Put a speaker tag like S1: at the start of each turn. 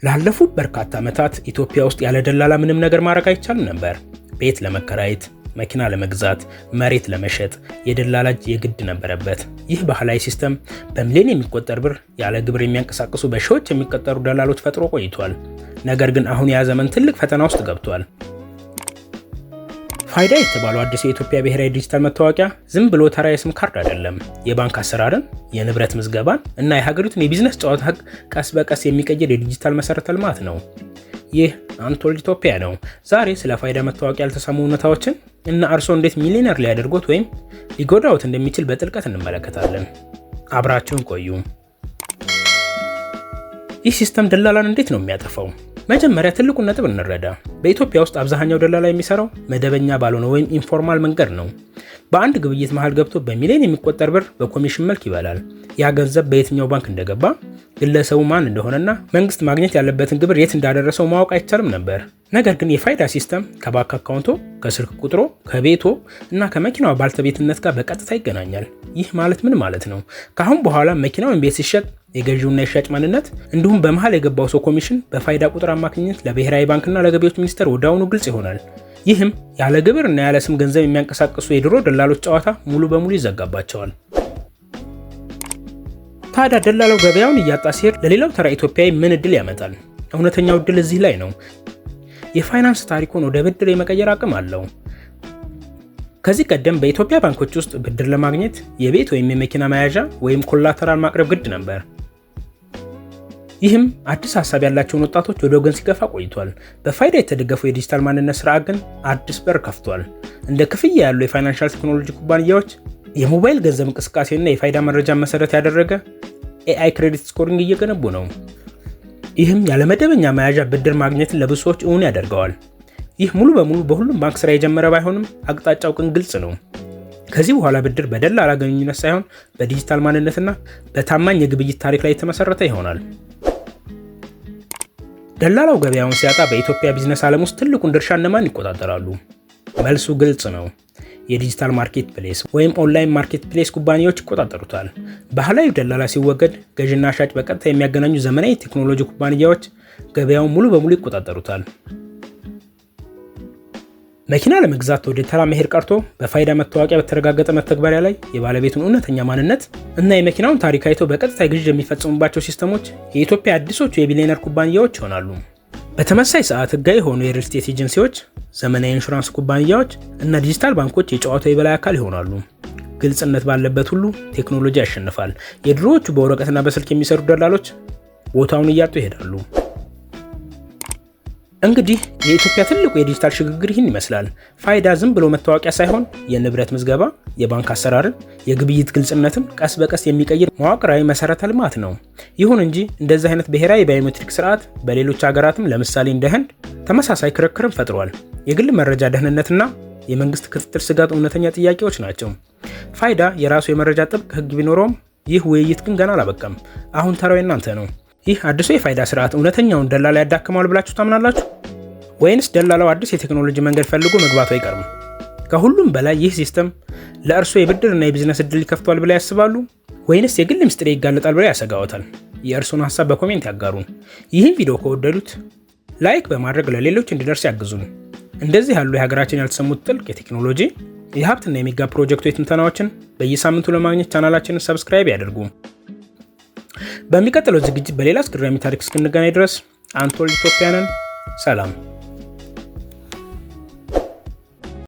S1: ላለፉት በርካታ ዓመታት ኢትዮጵያ ውስጥ ያለ ደላላ ምንም ነገር ማድረግ አይቻልም ነበር። ቤት ለመከራየት፣ መኪና ለመግዛት፣ መሬት ለመሸጥ የደላላ እጅ የግድ ነበረበት። ይህ ባህላዊ ሲስተም በሚሊዮን የሚቆጠር ብር ያለ ግብር የሚያንቀሳቅሱ በሺዎች የሚቆጠሩ ደላሎች ፈጥሮ ቆይቷል። ነገር ግን አሁን ያ ዘመን ትልቅ ፈተና ውስጥ ገብቷል። ፋይዳ የተባለው አዲስ የኢትዮጵያ ብሔራዊ ዲጂታል መታወቂያ ዝም ብሎ ተራ የስም ካርድ አይደለም። የባንክ አሰራርን፣ የንብረት ምዝገባን እና የሀገሪቱን የቢዝነስ ጨዋታ ህግ ቀስ በቀስ የሚቀይር የዲጂታል መሰረተ ልማት ነው። ይህ አንቶልድ ኢትዮጵያ ነው። ዛሬ ስለ ፋይዳ መታወቂያ ያልተሰሙ እውነታዎችን እና እርስዎ እንዴት ሚሊዮነር ሊያደርጎት ወይም ሊጎዳዎት እንደሚችል በጥልቀት እንመለከታለን። አብራችሁን ቆዩ። ይህ ሲስተም ደላላን እንዴት ነው የሚያጠፋው? መጀመሪያ ትልቁን ነጥብ እንረዳ። በኢትዮጵያ ውስጥ አብዛኛው ደላላ የሚሰራው መደበኛ ባልሆነ ወይም ኢንፎርማል መንገድ ነው። በአንድ ግብይት መሃል ገብቶ በሚሊዮን የሚቆጠር ብር በኮሚሽን መልክ ይበላል። ያ ገንዘብ በየትኛው ባንክ እንደገባ፣ ግለሰቡ ማን እንደሆነና መንግስት ማግኘት ያለበትን ግብር የት እንዳደረሰው ማወቅ አይቻልም ነበር። ነገር ግን የፋይዳ ሲስተም ከባንክ አካውንቶ፣ ከስልክ ቁጥሮ፣ ከቤቶ እና ከመኪናው ባልተቤትነት ጋር በቀጥታ ይገናኛል። ይህ ማለት ምን ማለት ነው? ከአሁን በኋላ መኪናውን ቤት ሲሸጥ የገዢውና የሻጭ ማንነት እንዲሁም በመሃል የገባው ሰው ኮሚሽን በፋይዳ ቁጥር አማካኝነት ለብሔራዊ ባንክና ለገቢዎች ሚኒስቴር ወዲያውኑ ግልጽ ይሆናል። ይህም ያለ ግብር እና ያለ ስም ገንዘብ የሚያንቀሳቅሱ የድሮ ደላሎች ጨዋታ ሙሉ በሙሉ ይዘጋባቸዋል። ታዲያ ደላላው ገበያውን እያጣ ሲሄድ ለሌላው ተራ ኢትዮጵያዊ ምን እድል ያመጣል? እውነተኛው እድል እዚህ ላይ ነው። የፋይናንስ ታሪኩን ወደ ብድር የመቀየር አቅም አለው። ከዚህ ቀደም በኢትዮጵያ ባንኮች ውስጥ ብድር ለማግኘት የቤት ወይም የመኪና መያዣ ወይም ኮላተራል ማቅረብ ግድ ነበር። ይህም አዲስ ሀሳብ ያላቸውን ወጣቶች ወደ ወገን ሲገፋ ቆይቷል። በፋይዳ የተደገፈው የዲጂታል ማንነት ስርዓት ግን አዲስ በር ከፍቷል። እንደ ክፍያ ያሉ የፋይናንሻል ቴክኖሎጂ ኩባንያዎች የሞባይል ገንዘብ እንቅስቃሴና የፋይዳ መረጃ መሰረት ያደረገ AI ክሬዲት ስኮሪንግ እየገነቡ ነው። ይህም ያለመደበኛ መያዣ ብድር ማግኘትን ለብዙ ሰዎች እውን ያደርገዋል። ይህ ሙሉ በሙሉ በሁሉም ባንክ ስራ የጀመረ ባይሆንም አቅጣጫው ግን ግልጽ ነው። ከዚህ በኋላ ብድር በደላላ ግንኙነት ሳይሆን በዲጂታል ማንነትና በታማኝ የግብይት ታሪክ ላይ የተመሰረተ ይሆናል። ደላላው ገበያውን ሲያጣ በኢትዮጵያ ቢዝነስ ዓለም ውስጥ ትልቁን ድርሻ እነማን ይቆጣጠራሉ? መልሱ ግልጽ ነው። የዲጂታል ማርኬት ፕሌስ ወይም ኦንላይን ማርኬት ፕሌስ ኩባንያዎች ይቆጣጠሩታል። ባህላዊ ደላላ ሲወገድ ገዥና ሻጭ በቀጥታ የሚያገናኙ ዘመናዊ ቴክኖሎጂ ኩባንያዎች ገበያውን ሙሉ በሙሉ ይቆጣጠሩታል። መኪና ለመግዛት ወደ ተራ መሄድ ቀርቶ በፋይዳ መታወቂያ በተረጋገጠ መተግበሪያ ላይ የባለቤቱን እውነተኛ ማንነት እና የመኪናውን ታሪክ አይተው በቀጥታ ግዥ የሚፈጽሙባቸው ሲስተሞች የኢትዮጵያ አዲሶቹ የቢሊዮነር ኩባንያዎች ይሆናሉ። በተመሳሳይ ሰዓት ህጋዊ የሆኑ የሪል ስቴት ኤጀንሲዎች፣ ዘመናዊ ኢንሹራንስ ኩባንያዎች እና ዲጂታል ባንኮች የጨዋታው የበላይ አካል ይሆናሉ። ግልጽነት ባለበት ሁሉ ቴክኖሎጂ ያሸንፋል። የድሮዎቹ በወረቀትና በስልክ የሚሰሩ ደላሎች ቦታውን እያጡ ይሄዳሉ። እንግዲህ የኢትዮጵያ ትልቁ የዲጂታል ሽግግር ይህን ይመስላል። ፋይዳ ዝም ብሎ መታወቂያ ሳይሆን የንብረት ምዝገባ፣ የባንክ አሰራርን፣ የግብይት ግልጽነትን ቀስ በቀስ የሚቀይር መዋቅራዊ መሰረተ ልማት ነው። ይሁን እንጂ እንደዚህ አይነት ብሔራዊ ባዮሜትሪክ ስርዓት በሌሎች ሀገራትም ለምሳሌ እንደ ህንድ ተመሳሳይ ክርክርን ፈጥሯል። የግል መረጃ ደህንነትና የመንግስት ክትትል ስጋት እውነተኛ ጥያቄዎች ናቸው። ፋይዳ የራሱ የመረጃ ጥብቅ ህግ ቢኖረውም ይህ ውይይት ግን ገና አላበቃም። አሁን ተራው እናንተ ነው። ይህ አዲሱ የፋይዳ ስርዓት እውነተኛውን ደላላ ያዳክመዋል ብላችሁ ታምናላችሁ? ወይንስ ደላላው አዲስ የቴክኖሎጂ መንገድ ፈልጎ መግባቱ አይቀርም? ከሁሉም በላይ ይህ ሲስተም ለእርሶ የብድርና የቢዝነስ እድል ይከፍቷል ብለው ያስባሉ? ወይንስ የግል ምስጢር ይጋለጣል ብለው ያሰጋዎታል? የእርሶን ሀሳብ በኮሜንት ያጋሩን። ይህን ቪዲዮ ከወደዱት ላይክ በማድረግ ለሌሎች እንዲደርስ ያግዙን። እንደዚህ ያሉ የሀገራችን ያልተሰሙት ጥልቅ የቴክኖሎጂ የሀብትና የሚጋ ፕሮጀክቶች ትንተናዎችን በየሳምንቱ ለማግኘት ቻናላችንን ሰብስክራይብ ያድርጉ። በሚቀጥለው ዝግጅት በሌላ አስገራሚ ታሪክ እስክንገናኝ ድረስ አንቶልድ ኢትዮጵያ ነን። ሰላም።